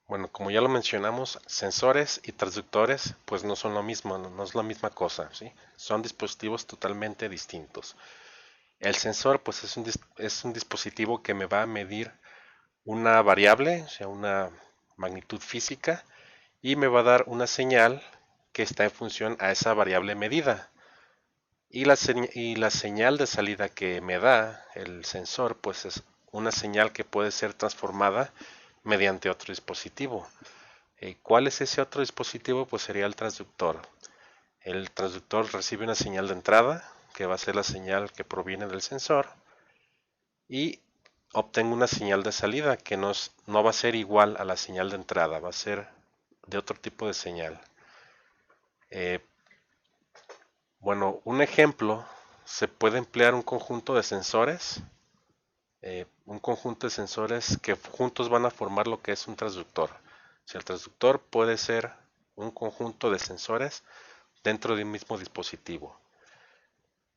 Bueno, como ya lo mencionamos, sensores y transductores pues no son lo mismo, no es la misma cosa, ¿sí? Son dispositivos totalmente distintos. El sensor pues es un dispositivo que me va a medir una variable, o sea, una magnitud física, y me va a dar una señal que está en función a esa variable medida. Y la señal de salida que me da el sensor pues es una señal que puede ser transformada mediante otro dispositivo. ¿Cuál es ese otro dispositivo? Pues sería el transductor. El transductor recibe una señal de entrada, que va a ser la señal que proviene del sensor, y obtengo una señal de salida que no va a ser igual a la señal de entrada, va a ser de otro tipo de señal. Eh, bueno, un ejemplo, se puede emplear un conjunto de sensores que juntos van a formar lo que es un transductor. Si el transductor puede ser un conjunto de sensores dentro de un mismo dispositivo.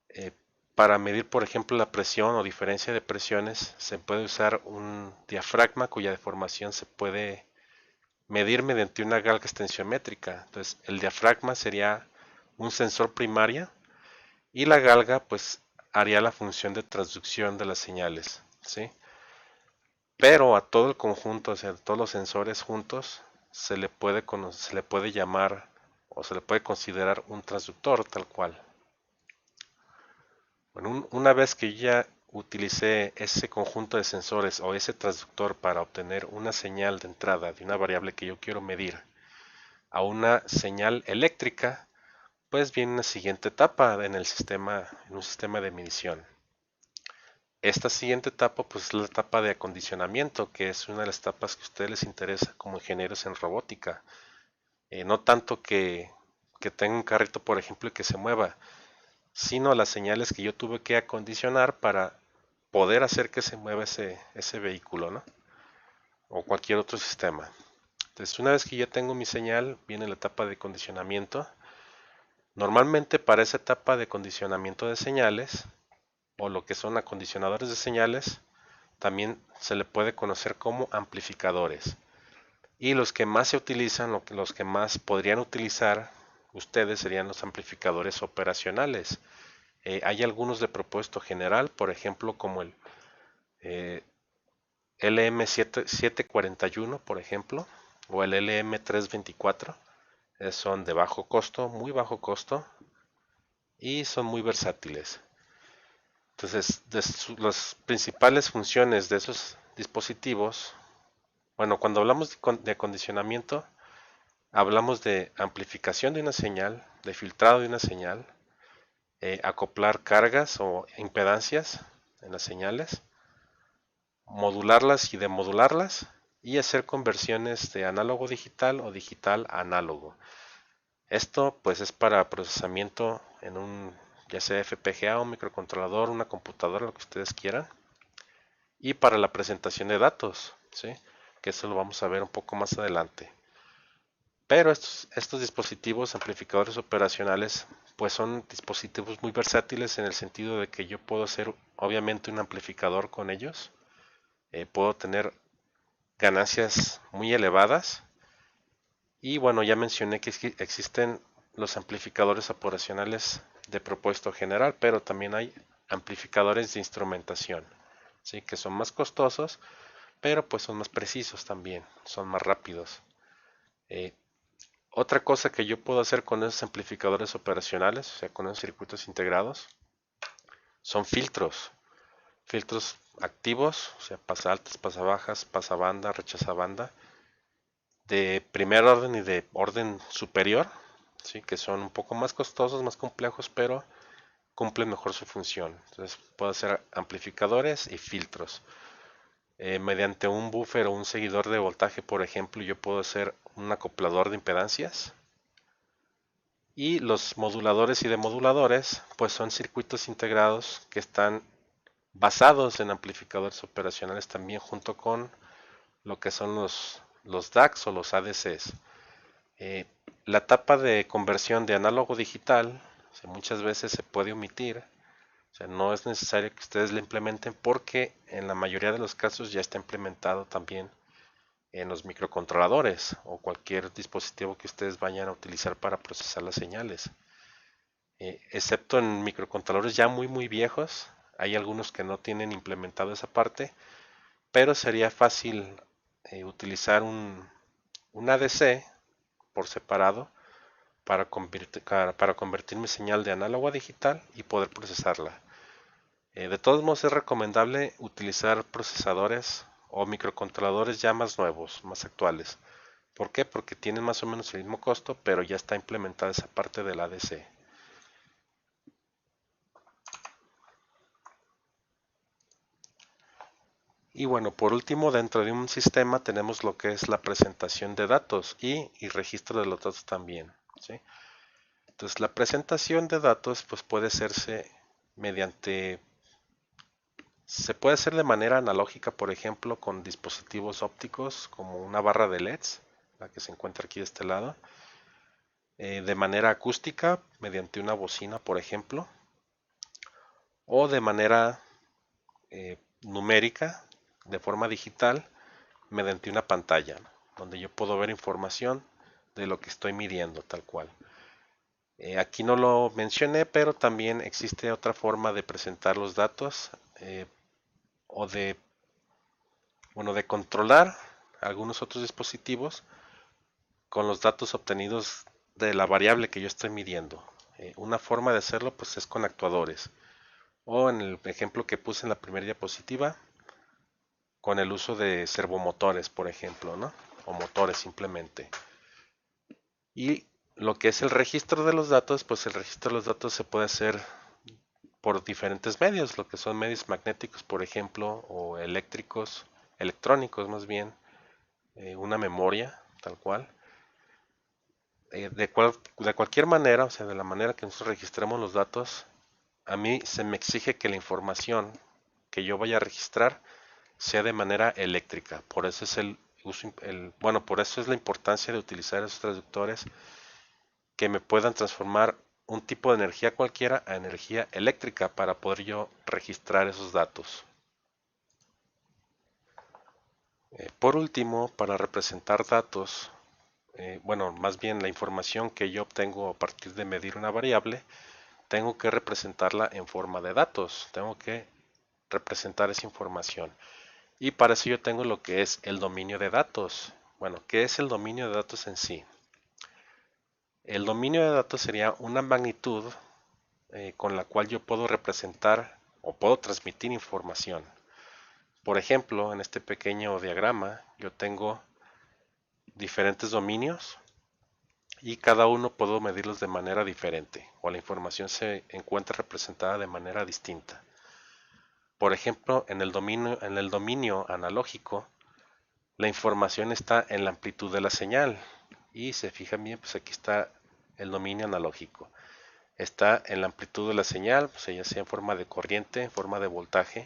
Eh, para medir, por ejemplo, la presión o diferencia de presiones, se puede usar un diafragma cuya deformación se puede medir mediante una galga extensiométrica. Entonces, el diafragma sería un sensor primario y la galga, pues, haría la función de transducción de las señales, ¿sí? Pero a todo el conjunto, o sea, a todos los sensores juntos, se le puede llamar o se le puede considerar un transductor tal cual. Bueno, una vez que ya utilicé ese conjunto de sensores o ese transductor para obtener una señal de entrada de una variable que yo quiero medir a una señal eléctrica, pues viene una siguiente etapa en un sistema de medición. Esta siguiente etapa, pues es la etapa de acondicionamiento, que es una de las etapas que a ustedes les interesa como ingenieros en robótica. No tanto que tenga un carrito, por ejemplo, y que se mueva, sino las señales que yo tuve que acondicionar para poder hacer que se mueva ese vehículo, ¿no? O cualquier otro sistema. Entonces, una vez que ya tengo mi señal, viene la etapa de condicionamiento. Normalmente para esa etapa de condicionamiento de señales, o lo que son acondicionadores de señales, también se le puede conocer como amplificadores. Y los que más se utilizan, los que más podrían utilizar ustedes serían los amplificadores operacionales. Hay algunos de propósito general, por ejemplo, como el eh, LM741, por ejemplo, o el LM324. Son de bajo costo, muy bajo costo, y son muy versátiles. Entonces, las principales funciones de esos dispositivos, bueno, cuando hablamos de acondicionamiento, hablamos de amplificación de una señal, de filtrado de una señal, acoplar cargas o impedancias en las señales, modularlas y demodularlas y hacer conversiones de análogo digital o digital a análogo. Esto pues es para procesamiento en un ya sea FPGA, un microcontrolador, una computadora, lo que ustedes quieran, y para la presentación de datos, ¿sí? Que eso lo vamos a ver un poco más adelante. Pero estos dispositivos amplificadores operacionales pues son dispositivos muy versátiles en el sentido de que yo puedo hacer obviamente un amplificador con ellos, puedo tener ganancias muy elevadas y bueno, ya mencioné que existen los amplificadores operacionales de propósito general, pero también hay amplificadores de instrumentación, ¿sí? Que son más costosos, pero pues son más precisos también, son más rápidos. Eh, Otra cosa que yo puedo hacer con esos amplificadores operacionales, o sea, con esos circuitos integrados, son filtros activos, o sea, pasa altas, pasa bajas, pasa banda, rechaza banda, de primer orden y de orden superior, ¿sí? Que son un poco más costosos, más complejos, pero cumplen mejor su función. Entonces puedo hacer amplificadores y filtros. Mediante un buffer o un seguidor de voltaje, por ejemplo, yo puedo hacer un acoplador de impedancias. Y los moduladores y demoduladores, pues son circuitos integrados que están basados en amplificadores operacionales también junto con lo que son los DACs o los ADCs. Eh, la etapa de conversión de análogo digital, o sea, muchas veces se puede omitir, o sea, no es necesario que ustedes la implementen porque en la mayoría de los casos ya está implementado también en los microcontroladores o cualquier dispositivo que ustedes vayan a utilizar para procesar las señales. Excepto en microcontroladores ya muy viejos, hay algunos que no tienen implementado esa parte, pero sería fácil utilizar un ADC por separado para convertir mi señal de análogo a digital y poder procesarla. De todos modos es recomendable utilizar procesadores o microcontroladores ya más nuevos, más actuales. ¿Por qué? Porque tienen más o menos el mismo costo, pero ya está implementada esa parte del ADC. Y bueno, por último, dentro de un sistema tenemos lo que es la presentación de datos y registro de los datos también, ¿sí? Entonces, la presentación de datos pues puede hacerse mediante, se puede hacer de manera analógica, por ejemplo, con dispositivos ópticos como una barra de LEDs, la que se encuentra aquí de este lado, de manera acústica mediante una bocina, por ejemplo, o de manera numérica, de forma digital, mediante una pantalla, ¿no? Donde yo puedo ver información de lo que estoy midiendo, tal cual. Aquí no lo mencioné, pero también existe otra forma de presentar los datos o de controlar algunos otros dispositivos con los datos obtenidos de la variable que yo estoy midiendo. Una forma de hacerlo pues es con actuadores, o en el ejemplo que puse en la primera diapositiva, con el uso de servomotores, por ejemplo, ¿no? O motores simplemente. Y lo que es el registro de los datos, pues el registro de los datos se puede hacer por diferentes medios, lo que son medios magnéticos, por ejemplo, o eléctricos, electrónicos más bien, una memoria, tal cual. De cualquier manera, o sea, de la manera que nosotros registremos los datos, a mí se me exige que la información que yo vaya a registrar sea de manera eléctrica. Por eso es bueno, por eso es la importancia de utilizar esos traductores que me puedan transformar un tipo de energía cualquiera a energía eléctrica para poder yo registrar esos datos. Por último, para representar datos, bueno, más bien la información que yo obtengo a partir de medir una variable, tengo que representarla en forma de datos, tengo que representar esa información. Y para eso yo tengo lo que es el dominio de datos. Bueno, ¿qué es el dominio de datos en sí? El dominio de datos sería una magnitud con la cual yo puedo representar o puedo transmitir información. Por ejemplo, en este pequeño diagrama yo tengo diferentes dominios y cada uno puedo medirlos de manera diferente o la información se encuentra representada de manera distinta. Por ejemplo, en el dominio analógico, la información está en la amplitud de la señal y se fijan bien, pues aquí está el dominio analógico. Está en la amplitud de la señal, pues ya sea en forma de corriente, en forma de voltaje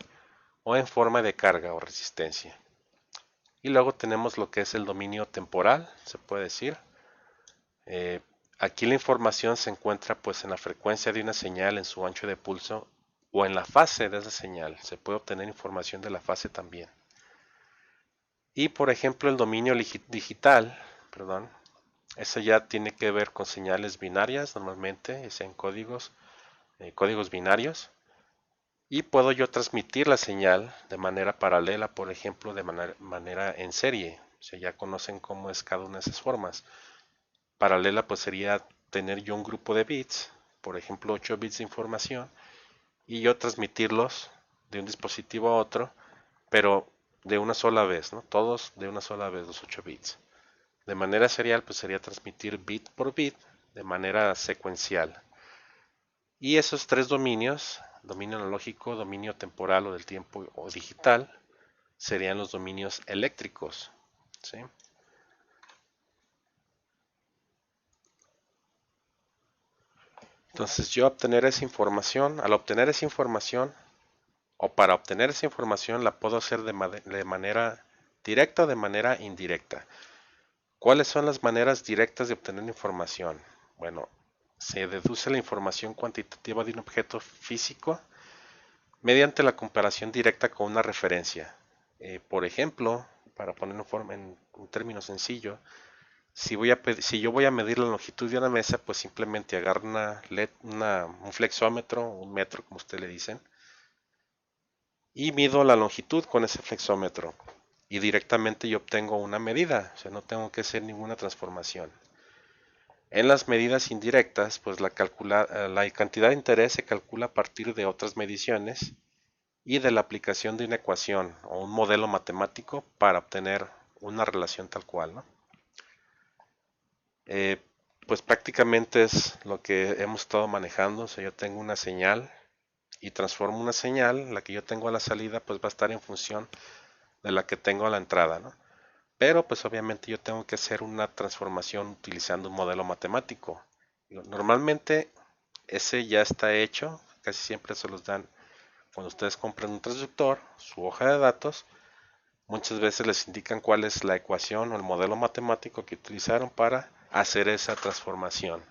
o en forma de carga o resistencia. Y luego tenemos lo que es el dominio temporal, se puede decir. Eh, Aquí la información se encuentra pues en la frecuencia de una señal, en su ancho de pulso o en la fase de esa señal. Se puede obtener información de la fase también. Y por ejemplo el dominio digital, perdón, eso ya tiene que ver con señales binarias normalmente, sean códigos binarios. Y puedo yo transmitir la señal de manera paralela, por ejemplo, de manera en serie. O sea, ya conocen cómo es cada una de esas formas. Paralela pues sería tener yo un grupo de bits, por ejemplo 8 bits de información, y yo transmitirlos de un dispositivo a otro, pero de una sola vez, ¿no? Todos de una sola vez los 8 bits. De manera serial pues sería transmitir bit por bit de manera secuencial. Y esos tres dominios, dominio analógico, dominio temporal o del tiempo o digital, serían los dominios eléctricos, ¿sí? Entonces yo obtener esa información, al obtener esa información o para obtener esa información la puedo hacer de manera directa o de manera indirecta. ¿Cuáles son las maneras directas de obtener información? Bueno, se deduce la información cuantitativa de un objeto físico mediante la comparación directa con una referencia. Por ejemplo, para poner en un término sencillo, si yo voy a medir la longitud de una mesa, pues simplemente agarro un flexómetro, un metro como ustedes le dicen, y mido la longitud con ese flexómetro. Y directamente yo obtengo una medida, o sea, no tengo que hacer ninguna transformación. En las medidas indirectas, pues la cantidad de interés se calcula a partir de otras mediciones y de la aplicación de una ecuación o un modelo matemático para obtener una relación tal cual, ¿no? Eh, pues prácticamente es lo que hemos estado manejando. O sea, yo tengo una señal y transformo una señal, la que yo tengo a la salida, pues va a estar en función de la que tengo a la entrada, ¿no? Pero pues obviamente yo tengo que hacer una transformación utilizando un modelo matemático. Normalmente ese ya está hecho, casi siempre se los dan cuando ustedes compran un transductor, su hoja de datos. Muchas veces les indican cuál es la ecuación o el modelo matemático que utilizaron para hacer esa transformación.